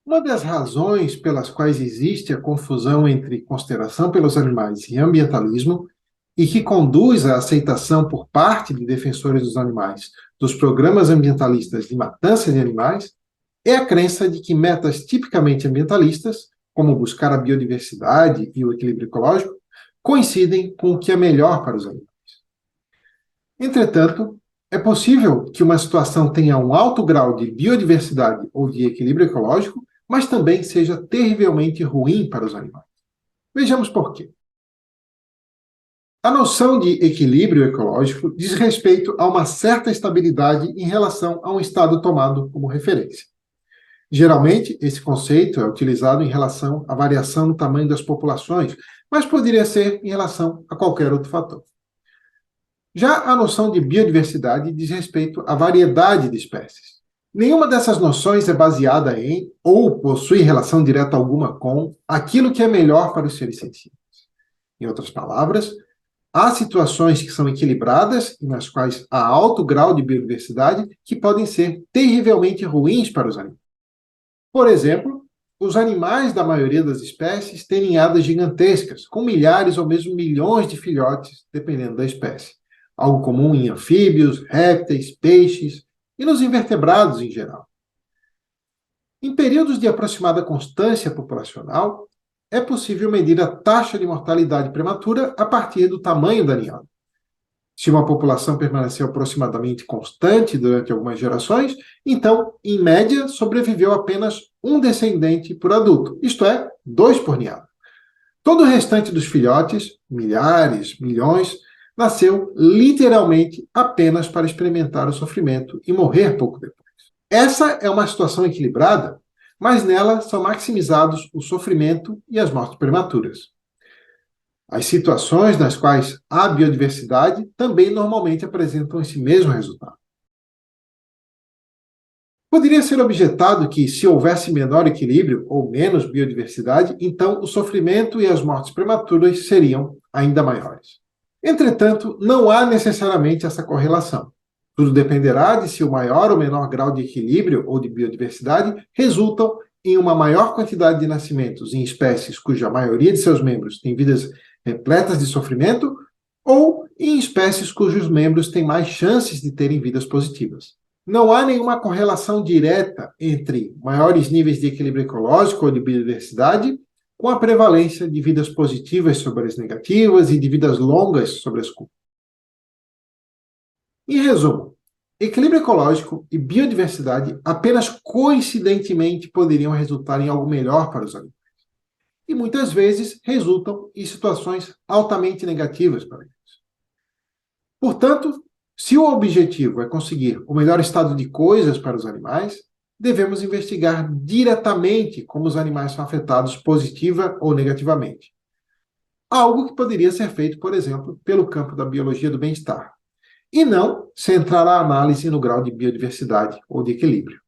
Uma das razões pelas quais existe a confusão entre consideração pelos animais e ambientalismo, e que conduz à aceitação por parte de defensores dos animais dos programas ambientalistas de matança de animais, é a crença de que metas tipicamente ambientalistas, como buscar a biodiversidade e o equilíbrio ecológico, coincidem com o que é melhor para os animais. Entretanto, é possível que uma situação tenha um alto grau de biodiversidade ou de equilíbrio ecológico, mas também seja terrivelmente ruim para os animais. Vejamos por quê. A noção de equilíbrio ecológico diz respeito a uma certa estabilidade em relação a um estado tomado como referência. Geralmente, esse conceito é utilizado em relação à variação no tamanho das populações, mas poderia ser em relação a qualquer outro fator. Já a noção de biodiversidade diz respeito à variedade de espécies. Nenhuma dessas noções é baseada em ou possui relação direta alguma com aquilo que é melhor para os seres sensíveis. Em outras palavras, há situações que são equilibradas e nas quais há alto grau de biodiversidade que podem ser terrivelmente ruins para os animais. Por exemplo, os animais da maioria das espécies têm ninhadas gigantescas, com milhares ou mesmo milhões de filhotes, dependendo da espécie. Algo comum em anfíbios, répteis, peixes e nos invertebrados em geral. Em períodos de aproximada constância populacional, é possível medir a taxa de mortalidade prematura a partir do tamanho da ninhada. Se uma população permaneceu aproximadamente constante durante algumas gerações, então, em média, sobreviveu apenas um descendente por adulto, isto é, 2 por ninhada. Todo o restante dos filhotes, milhares, milhões, nasceu literalmente apenas para experimentar o sofrimento e morrer pouco depois. Essa é uma situação equilibrada, mas nela são maximizados o sofrimento e as mortes prematuras. As situações nas quais há biodiversidade também normalmente apresentam esse mesmo resultado. Poderia ser objetado que, se houvesse menor equilíbrio ou menos biodiversidade, então o sofrimento e as mortes prematuras seriam ainda maiores. Entretanto, não há necessariamente essa correlação. Tudo dependerá de se o maior ou menor grau de equilíbrio ou de biodiversidade resultam em uma maior quantidade de nascimentos em espécies cuja maioria de seus membros tem vidas repletas de sofrimento ou em espécies cujos membros têm mais chances de terem vidas positivas. Não há nenhuma correlação direta entre maiores níveis de equilíbrio ecológico ou de biodiversidade com a prevalência de vidas positivas sobre as negativas e de vidas longas sobre as curtas. Em resumo, equilíbrio ecológico e biodiversidade apenas coincidentemente poderiam resultar em algo melhor para os animais. E muitas vezes resultam em situações altamente negativas para eles. Portanto, se o objetivo é conseguir o melhor estado de coisas para os animais, devemos investigar diretamente como os animais são afetados positiva ou negativamente. Algo que poderia ser feito, por exemplo, pelo campo da biologia do bem-estar, e não centrar a análise no grau de biodiversidade ou de equilíbrio.